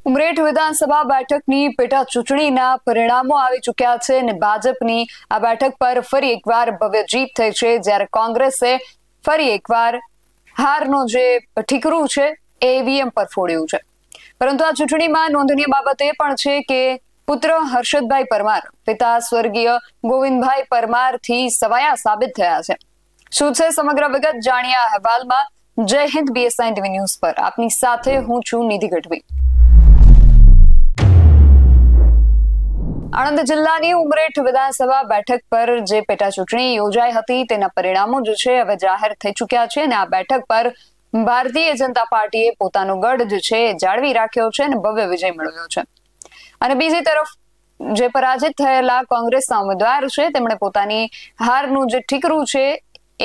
ઉમરેઠ વિધાનસભા બેઠકની પેટા ચૂંટણીના પરિણામો આવી ચૂક્યા છે અને ભાજપની આ બેઠક પર ફરી એકવાર ભવ્ય જીત થઈ છે, જ્યારે કોંગ્રેસે ફરી એકવાર હારનો જે ઠીકરું છે એ ઈવીએમ પર ફોડ્યું છે. પરંતુ આ ચૂંટણીમાં નોંધનીય બાબત એ પણ છે કે પુત્ર હર્ષદભાઈ પરમાર પિતા સ્વર્ગીય ગોવિંદભાઈ પરમારથી સવાયા સાબિત થયા છે. શું છે સમગ્ર વિગત જાણ્યા અહેવાલમાં. જય હિન્દ BSI TV ન્યૂઝ પર આપની સાથે હું છું નિધિ ગઢવી. આણંદ જિલ્લાની ઉમરેઠ વિધાનસભા બેઠક પર જે પેટા ચૂંટણી યોજાઈ હતી તેના પરિણામો જે છે હવે જાહેર થઈ ચૂક્યા છે અને આ બેઠક પર ભારતીય જનતા પાર્ટીએ પોતાનો ગઢ જે છે જાળવી રાખ્યો છે અને ભવ્ય વિજય મેળવ્યો છે. અને બીજી તરફ જે પરાજિત થયેલા કોંગ્રેસના ઉમેદવાર છે તેમણે પોતાની હારનું જે ઠીકરું છે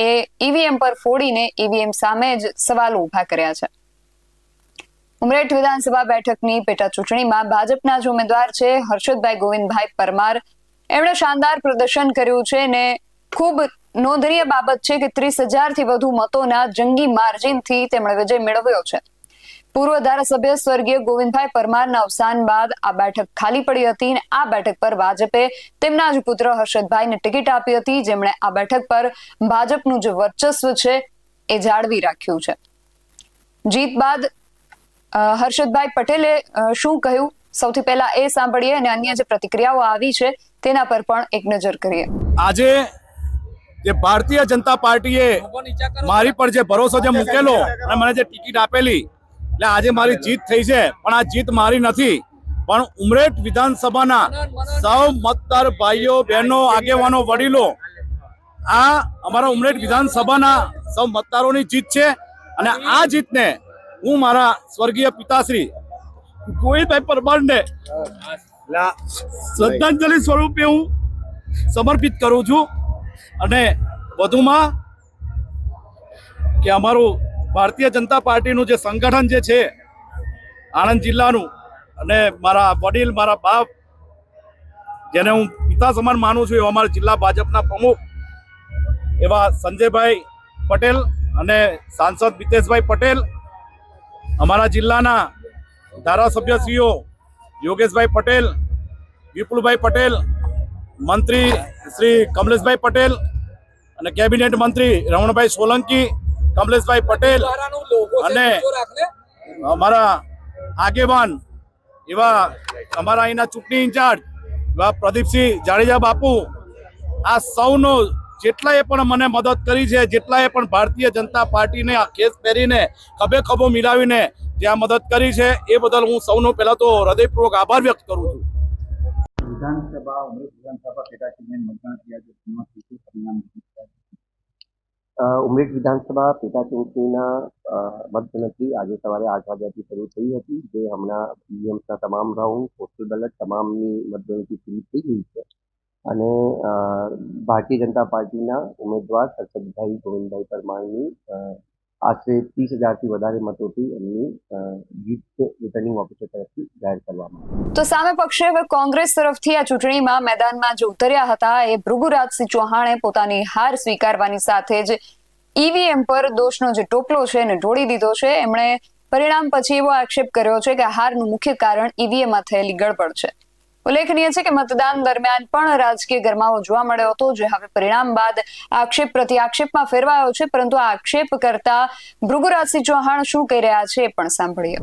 એ ઈવીએમ પર ફોડીને ઈવીએમ સામે જ સવાલો ઉભા કર્યા છે. ઉમરેઠ વિધાનસભા બેઠકની પેટા ચૂંટણીમાં ભાજપના જે ઉમેદવાર છે હર્ષદભાઈ ગોવિંદભાઈ પરમાર, એમણે શાનદાર પ્રદર્શન કર્યું છે અને ખૂબ નોંધનીય બાબત છે કે 30,000થી વધુ મતોના જંગી માર્જિનથી તેમણે વિજય મેળવ્યો છે. પૂર્વ ધારાસભ્ય સ્વર્ગીય ગોવિંદભાઈ પરમારના અવસાન બાદ આ બેઠક ખાલી પડી હતી અને આ બેઠક પર ભાજપે તેમના જ પુત્ર હર્ષદભાઈને ટિકિટ આપી હતી, જેમણે આ બેઠક પર ભાજપનું જે વર્ચસ્વ છે એ જાળવી રાખ્યું છે. જીત બાદ હર્ષદભાઈ પટેલે શું કહ્યું સૌથી પહેલા એ સાંભળીએ અને અન્ય જે પ્રતિક્રિયાઓ આવી છે તેના પર પણ એક નજર કરીએ. આજે જે ભારતીય જનતા પાર્ટીએ મારી પર જે ભરોસો જે મૂકેલો અને મને જે ટિકિટ આપેલી, એટલે આજે મારી જીત થઈ છે. પણ આ જીત મારી નથી, પણ ઉમરેઠ વિધાનસભાના સૌ મતદાર ભાઈઓ બહેનો આગેવાનો વડીલો, આ અમારા ઉમરેઠ વિધાનસભાના સૌ મતદારોની જીત છે. અને આ જીતને હું મારા સ્વર્ગીય પિતાશ્રી ગોવિંદભાઈ પરમારને શ્રદ્ધાંજલિ સ્વરૂપે હું સમર્પિત કરું છું. અને વધુમાં કે અમારું ભારતીય જનતા પાર્ટીનું જે સંગઠન જે છે આણંદ જિલ્લાનું, અને મારા વડીલ મારા બાપ જેને હું પિતા સમાન માનું છું એવા અમારા જિલ્લા ભાજપના પ્રમુખ એવા સંજયભાઈ પટેલ અને સાંસદ મિતેશભાઈ પટેલ, અમારા જિલ્લાના ધારાસભ્યશ્રીઓ યોગેશભાઈ પટેલ, વિપુલભાઈ પટેલ, મંત્રી શ્રી કમલેશભાઈ પટેલ અને કેબિનેટ મંત્રી રમણભાઈ સોલંકી, કમલેશભાઈ પટેલ અને અમારા આગેવાન એવા અમારા અહીંના ચૂંટણી ઇન્ચાર્જ એવા પ્રદીપસિંહ જાડેજા બાપુ, આ સૌનો જેટલાએ પણ મને મદદ કરી છે, જેટલાએ પણ ભારતીય જનતા પાર્ટીને આ ખેસ પહેરીને ખભે ખભો મિલાવીને જે આ મદદ કરી છે એ બદલ હું સૌનો પહેલા તો હૃદયપૂર્વક આભાર વ્યક્ત કરું છું. ઉમરેઠ વિધાનસભા પેટા ચૂંટણીના મતગણતરી આજે સવારે 8 વાગ્યાથી શરૂ થઈ હતી, જે હમણાં ઈવીએમ્સના તમામ રાઉન્ડ, પોસ્ટલ બેલેટ તમામની મતગણતરી પૂરી થઈ ગઈ છે. અને ભારતીય જનતા પાર્ટીના ઉમેદવાર હર્ષદભાઈ ગોવિંદભાઈ પરમારની આશરે 30,000થી વધારે મતોથી એમની જીત રિટર્નિંગ ઓફિસર તરફથી જાહેર કરવામાં આવી. તો સામે પક્ષે હવે કોંગ્રેસ તરફથી આ ચૂંટણીમાં મેદાનમાં જે ઉતર્યા હતા એ ભૃગુરાજસિંહ ચૌહાણે પોતાની હાર સ્વીકારવાની સાથે જ ઈવીએમ પર દોષનો જે ટોપલો છે એને ઢોળી દીધો છે. એમણે પરિણામ પછી એવો આક્ષેપ કર્યો છે કે હારનું મુખ્ય કારણ ઈવીએમમાં થયેલી ગડબડ છે. ઉલ્લેખનીય છે કે મતદાન દરમિયાન પણ રાજકીય ગરમાવો જોવા મળ્યો હતો, જે હવે પરિણામ બાદ આક્ષેપ પ્રતિ આક્ષેપમાં ફેરવાયો છે. પરંતુ આ આક્ષેપ કરતા ભૃગુરાજસિંહ ચૌહાણ શું કહી રહ્યા છે એ પણ સાંભળીએ.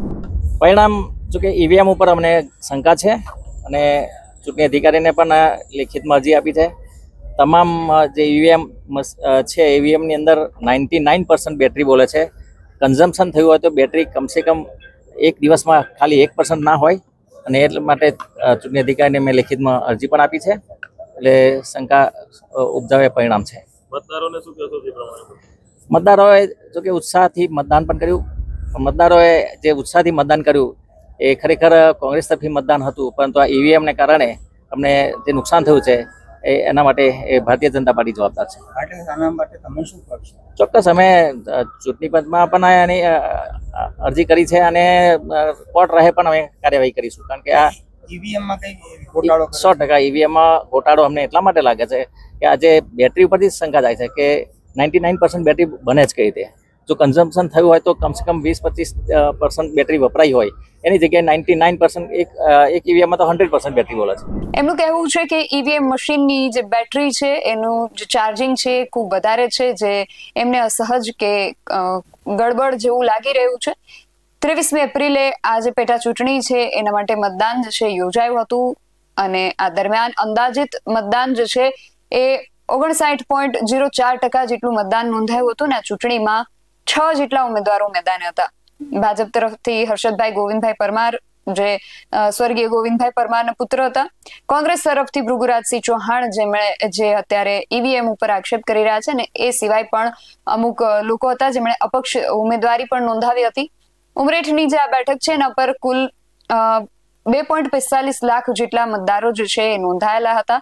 પરિણામ જો કે ઈવીએમ ઉપર અમને શંકા છે અને ચૂંટણી અધિકારીને પણ લેખિતમાં અરજી આપી છે. તમામ જે ઈવીએમ છે ઈવીએમની અંદર 99% બેટરી બોલે છે. કન્ઝમ્પશન થયું હોય તો બેટરી કમસે કમ એક દિવસમાં ખાલી 1% ના હોય, અને એટલા માટે ચૂંટણી અધિકારીને મેં લેખિતમાં અરજી પણ આપી છે. એટલે શંકા ઉપજાવે પરિણામ છે. મતદારોને શું કહેશો? મતદારોએ જો કે ઉત્સાહથી મતદાન પણ કર્યું. મતદારોએ જે ઉત્સાહથી મતદાન કર્યું એ ખરેખર કોંગ્રેસ તરફી મતદાન હતું, પરંતુ આ ઈવીએમને કારણે અમને જે નુકસાન થયું છે એના માટે એ ભારતીય જનતા પાર્ટી જવાબદાર છે. ચોક્કસ અમે ચૂંટણી પંચમાં પણ એની અરજી કરી છે અને કોર્ટ રહે પણ અમે કાર્યવાહી કરીશું. કારણ કે આ ઈવીએમમાં કઈ ગોટાળો 100% ઈવીએમમાં ગોટાળો અમને એટલા માટે લાગે છે કે આજે બેટરી ઉપરથી શંકા જાય છે કે 99% બેટરી બને જ કઈ રીતે. જો કન્ઝમ્પશન થયું હોય તો કમસે કમ 20-25% બેટરી વપરાઈ હોય એની જગ્યાએ 99% એક ઈવીએમમાં તો 100% બેટરી બોલે છે. એમનું કહેવું છે કે ઈવીએમ મશીનની જે બેટરી છે એનું જે ચાર્જિંગ છે એ ખૂબ વધારે છે, જે એમને અસહજ કે ગડબડ જેવું લાગી રહ્યું છે. 23મી એપ્રિલે આ જે પેટા ચૂંટણી છે એના માટે મતદાન જે છે યોજાયું હતું અને આ દરમિયાન અંદાજિત મતદાન જે છે એ 59.04% જેટલું મતદાન નોંધાયું હતું. અને આ ચૂંટણીમાં 6 જેટલા ઉમેદવારો મેદાને હતા. ભાજપ તરફથી હર્ષદભાઈ ગોવિંદભાઈ પરમાર, જે સ્વર્ગીય ગોવિંદભાઈ પરમારના પુત્ર હતા. કોંગ્રેસ તરફથી ભૃગુરાજસિંહ ચૌહાણ, જે અત્યારે ઈવીએમ ઉપર આક્ષેપ કરી રહ્યા છે, ને એ સિવાય પણ અમુક લોકો હતા જેમણે અપક્ષ ઉમેદવારી પણ નોંધાવી હતી. ઉમરેઠની જે આ બેઠક છે એના પર કુલ 2.45 લાખ જેટલા મતદારો જે છે એ નોંધાયેલા હતા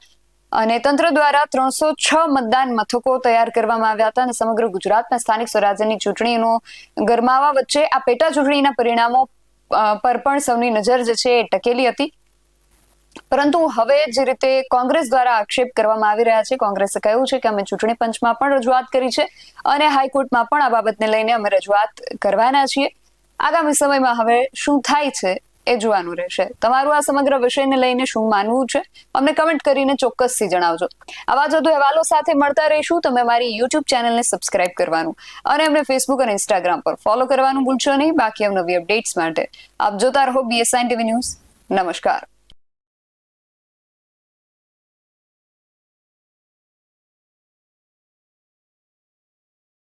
અને તંત્ર દ્વારા 306 મતદાન મથકો તૈયાર કરવામાં આવ્યા હતા. અને સમગ્ર ગુજરાતના સ્થાનિક સ્વરાજ્યની ચૂંટણીનો ગરમાવા વચ્ચે આ પેટા ચૂંટણીના પરિણામો પર પણ સૌની નજર જે છે એ ટકેલી હતી. પરંતુ હવે જે રીતે કોંગ્રેસ દ્વારા આક્ષેપ કરવામાં આવી રહ્યા છે, કોંગ્રેસે કહ્યું છે કે અમે ચૂંટણી પંચમાં પણ રજૂઆત કરી છે અને હાઈકોર્ટમાં પણ આ બાબતને લઈને અમે રજૂઆત કરવાના છીએ. આગામી સમયમાં હવે શું થાય છે એ જોવાનું રહેશે. તમારું આ સમગ્ર વિષયને લઈને શું માનવું છે અમને કમેન્ટ કરીને ચોક્કસથી જણાવજો. આવા જ વધુ અહેવાલો સાથે મળતા રહીશું. તમે મારી યુટ્યુબ ચેનલને સબસ્ક્રાઇબ કરવાનું અને અમને ફેસબુક અને ઇન્સ્ટાગ્રામ પર ફોલો કરવાનું ભૂલશો નહીં. બાકી અવનવી અપડેટ્સ માટે આપ જોતા રહો BSN TV ન્યૂઝ. નમસ્કાર.